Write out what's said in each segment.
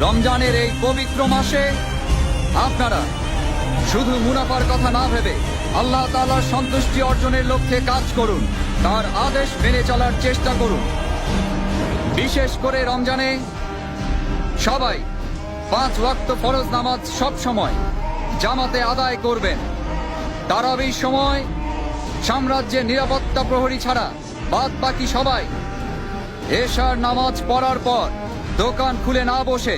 রমজানের এই পবিত্র মাসে আপনারা শুধু মুনাফার কথা না ভেবে আল্লাহ তাআলার সন্তুষ্টি অর্জনের লক্ষ্যে কাজ করুন, তার আদেশ মেনে চলার চেষ্টা করুন। বিশেষ করে রমজানে সবাই 5 ওয়াক্ত ফরজ নামাজ সব সময় জামাতে আদায় করবেন। তারাবির সময় সাম্রাজ্যের নিরাপত্তা প্রহরী ছাড়া বাদ বাকি সবাই এশার নামাজ পড়ার পর দোকান খুলে না বসে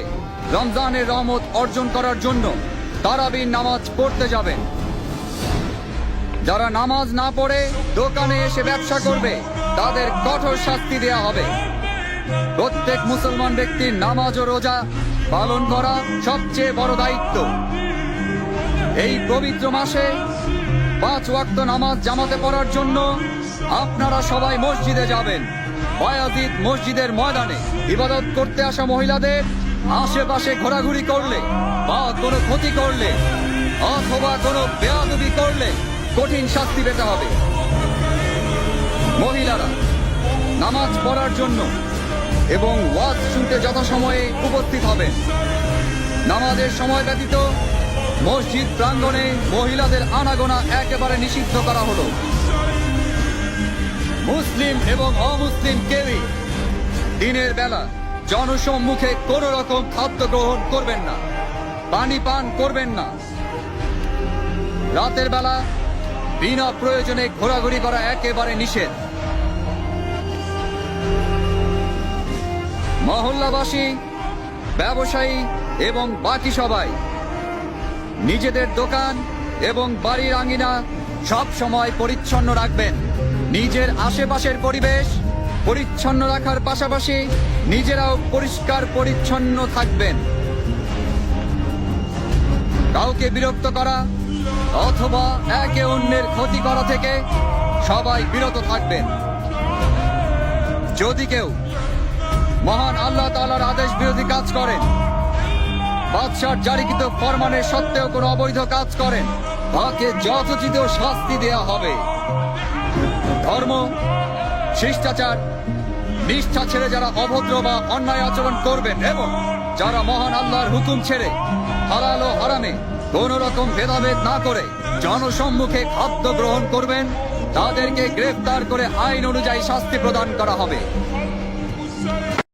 রমজানের রহমত অর্জন করার জন্য তারাবির নামাজ পড়তে যাবেন। যারা নামাজ না পড়ে দোকানে এসে ব্যবসা করবে তাদের কঠোর শাস্তি দেয়া হবে। প্রত্যেক মুসলমান ব্যক্তির নামাজ ও রোজা পালন করা সবচেয়ে বড় দায়িত্ব। এই পবিত্র মাসে 5 ওয়াক্ত নামাজ জামাতে পড়ার জন্য আপনারা সবাই মসজিদে যাবেন। বায়াজিদ মসজিদের ময়দানে ইবাদত করতে আসা মহিলাদের আশেপাশে ঘোরাঘুরি করলে বা কোনো ক্ষতি করলে অথবা কোনো বেয়াদবি করলে কঠিন শাস্তি পেতে হবে। মহিলারা নামাজ পড়ার জন্য এবং ওয়াজ শুনতে যথাসময়ে উপস্থিত হবেন। নামাজের সময় ব্যতীত মসজিদ প্রাঙ্গণে মহিলাদের আনাগোনা একেবারে নিষিদ্ধ করা হলো। মুসলিম এবং অমুসলিম কেউই দিনের বেলা জনসম্মুখে কোন রকম খাদ্য গ্রহণ করবেন না, পানি পান করবেন না। রাতের বেলা বিনা প্রয়োজনে ঘোরাঘুরি করা একেবারে নিষেধ। মহল্লাবাসী, ব্যবসায়ী এবং বাকি সবাই নিজেদের দোকান এবং বাড়ির আঙিনা সব সময় পরিচ্ছন্ন রাখবেন। নিজের আশেপাশের পরিবেশ পরিচ্ছন্ন রাখার পাশাপাশি নিজেরাও পরিষ্কার পরিচ্ছন্ন থাকবেন। কাউকে বিরক্ত করা অথবা একে অন্যের ক্ষতি করা থেকে সবাই বিরত থাকবেন। যদি কেউ মহান আল্লাহ তাআলার আদেশ বিরোধী কাজ করেন, বাদশার জারিকৃত ফরমানের সত্ত্বেও কোনো অবৈধ কাজ করেন, তাকে যথোচিত শাস্তি দেয়া হবে। ধর্ম, শিষ্টাচার, নিষ্ঠা ছেড়ে যারা অভদ্র বা অন্যায় আচরণ করবেন এবং যারা মহান আল্লাহর হুকুম ছেড়ে হালাল ও হারামে কোন রকম ভেদাভেদ না করে জনসম্মুখে খাদ্য গ্রহণ করবেন, তাদেরকে গ্রেফতার করে আইন অনুযায়ী শাস্তি প্রদান করা হবে।